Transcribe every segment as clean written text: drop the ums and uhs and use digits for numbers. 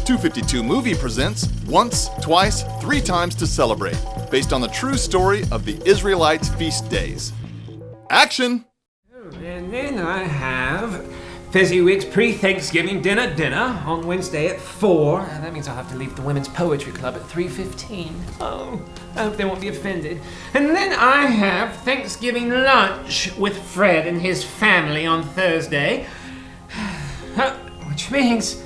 252 Movie presents Once, Twice, Three Times to Celebrate, based on the true story of the Israelites' feast days. Action! And then I have Fezziwig's pre-Thanksgiving dinner on Wednesday at 4. And that means I'll have to leave the Women's Poetry Club at 3:15. Oh, I hope they won't be offended. And then I have Thanksgiving lunch with Fred and his family on Thursday. Which means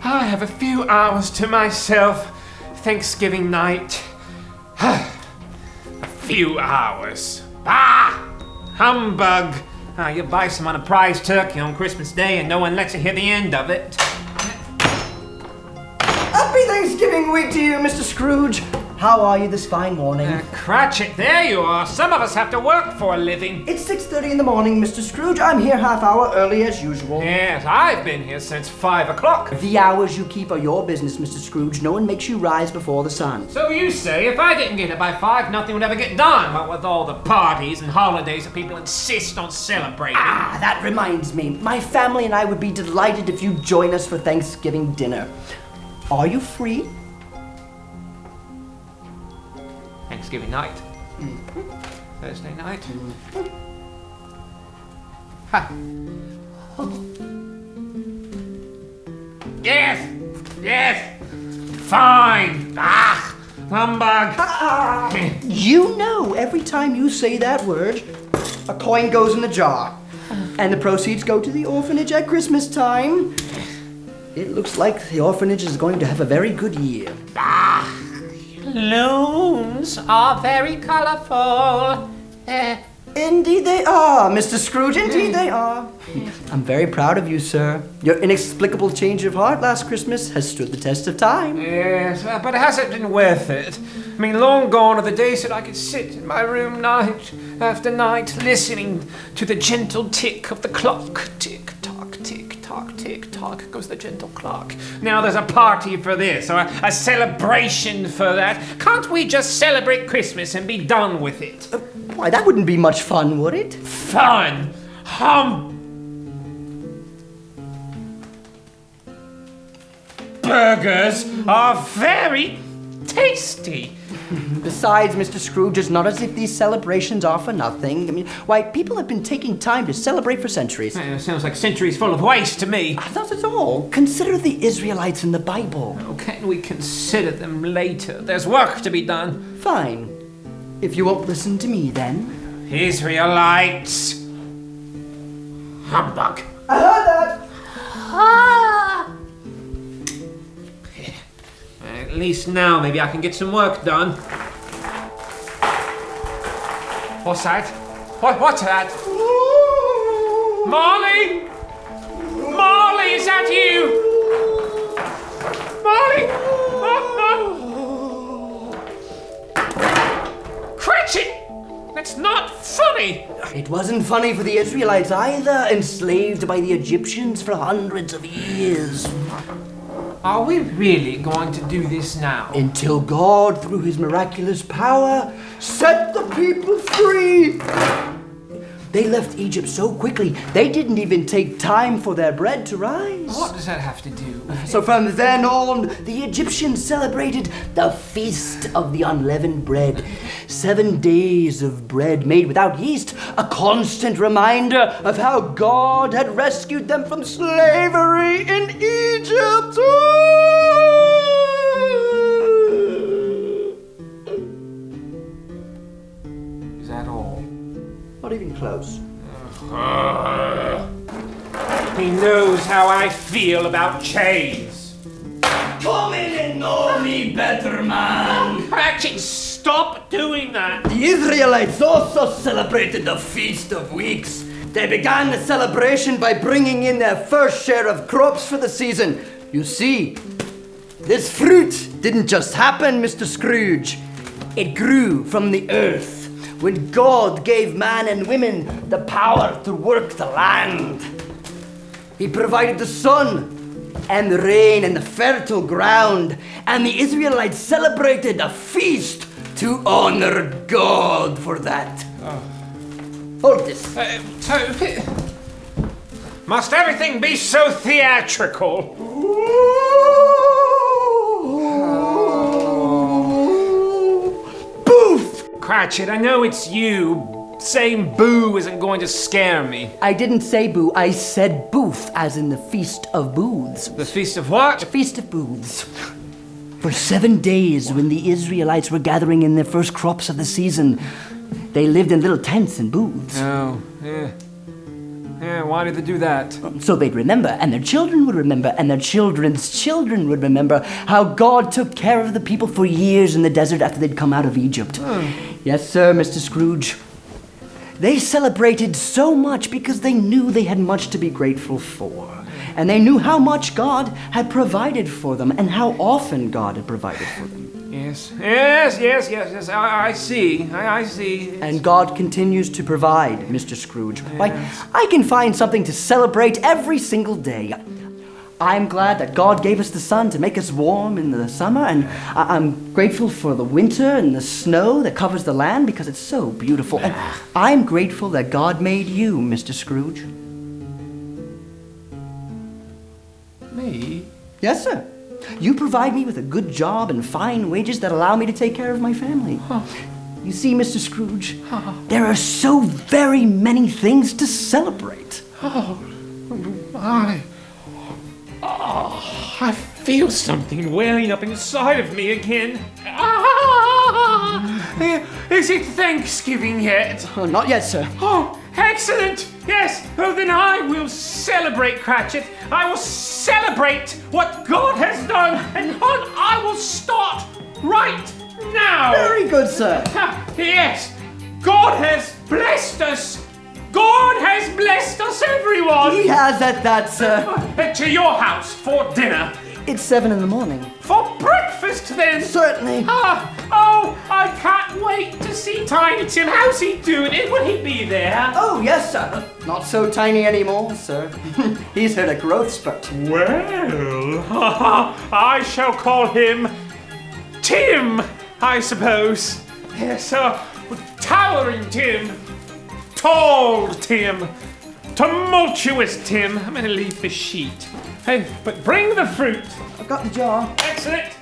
I have a few hours to myself Thanksgiving night. A few hours. Humbug! You buy some on a prize turkey on Christmas Day and no one lets you hear the end of it. Happy Thanksgiving week to you, Mr. Scrooge. How are you this fine morning? Cratchit, there you are. Some of us have to work for a living. It's 6:30 in the morning, Mr. Scrooge. I'm here half hour early as usual. Yes, I've been here since 5 o'clock. The hours you keep are your business, Mr. Scrooge. No one makes you rise before the sun. So you say if I didn't get here by 5, nothing would ever get done. What with all the parties and holidays that people insist on celebrating. That reminds me. My family and I would be delighted if you'd join us for Thanksgiving dinner. Are you free? Thanksgiving night. Thursday night. Ha. Yes! Fine! Humbug! You know, every time you say that word, a coin goes in the jar. And the proceeds go to the orphanage at Christmas time. It looks like the orphanage is going to have a very good year. Balloons are very colorful. Indeed they are, Mr. Scrooge, indeed they are. I'm very proud of you, sir. Your inexplicable change of heart last Christmas has stood the test of time. Yes, but has it been worth it? I mean, long gone are the days that I could sit in my room night after night listening to the gentle tick of the clock. Tick tock, tick tock, tick tock goes the gentle clock. Now there's a party for this, or a celebration for that. Can't we just celebrate Christmas and be done with it? Why, that wouldn't be much fun, would it? Fun! Burgers are very tasty. Besides, Mr. Scrooge, it's not as if these celebrations are for nothing. I mean, why, people have been taking time to celebrate for centuries. Sounds like centuries full of waste to me. Not at all. Consider the Israelites in the Bible. Oh, can we consider them later? There's work to be done. Fine. If you won't listen to me, then. Israelites. Humbug. I heard that. At least now maybe I can get some work done. What's that? What's that? Marley! Marley, is that you? Marley! Cratchit! That's not funny! It wasn't funny for the Israelites either, enslaved by the Egyptians for hundreds of years. Are we really going to do this now? Until God, through his miraculous power, set the people free. They left Egypt so quickly, they didn't even take time for their bread to rise. What does that have to do with it? So from then on, the Egyptians celebrated the Feast of the Unleavened Bread. 7 days of bread made without yeast, a constant reminder of how God had rescued them from slavery in Egypt. Is that all? Not even close. He knows how I feel about chains. Come in and know me better, man. Cratchit, stop doing that. The Israelites also celebrated the Feast of Weeks. They began the celebration by bringing in their first share of crops for the season. You see, this fruit didn't just happen, Mr. Scrooge. It grew from the earth when God gave man and women the power to work the land. He provided the sun and the rain and the fertile ground, and the Israelites celebrated a feast to honor God for that. Hold this. Must everything be so theatrical? Ooh! Cratchit, I know it's you. Saying boo isn't going to scare me. I didn't say boo, I said booth, as in the Feast of Booths. The Feast of what? The Feast of Booths. For 7 days, when the Israelites were gathering in their first crops of the season, they lived in little tents and booths. Oh, yeah. Yeah, why did they do that? So they'd remember, and their children would remember, and their children's children would remember how God took care of the people for years in the desert after they'd come out of Egypt. Yes, sir, Mr. Scrooge. They celebrated so much because they knew they had much to be grateful for. And they knew how much God had provided for them and how often God had provided for them. Yes. I see. And God continues to provide, Mr. Scrooge. Like, I can find something to celebrate every single day. I'm glad that God gave us the sun to make us warm in the summer, and I'm grateful for the winter and the snow that covers the land because it's so beautiful. And I'm grateful that God made you, Mr. Scrooge. Me? Yes, sir. You provide me with a good job and fine wages that allow me to take care of my family. You see, Mr. Scrooge, there are so very many things to celebrate. I feel something welling up inside of me again. Is it Thanksgiving yet? Oh, not yet, sir. Oh, excellent! Yes, well then I will celebrate, Cratchit. I will celebrate what God has done, and I will start right now. Very good, sir. Yes, God has blessed us. God has blessed us, everyone. He has at that, sir. To your house for dinner. It's 7 a.m. For breakfast, then. Certainly. I can't wait to see Tiny Tim. How's he doing? Will he be there? Oh, yes, sir. Not so tiny anymore, sir. He's hit a growth spurt. Well, I shall call him Tim, I suppose. Yes, towering Tim, tall Tim, tumultuous Tim. I'm going to leave the sheet. Hey, but bring the fruit. I've got the jar. Excellent.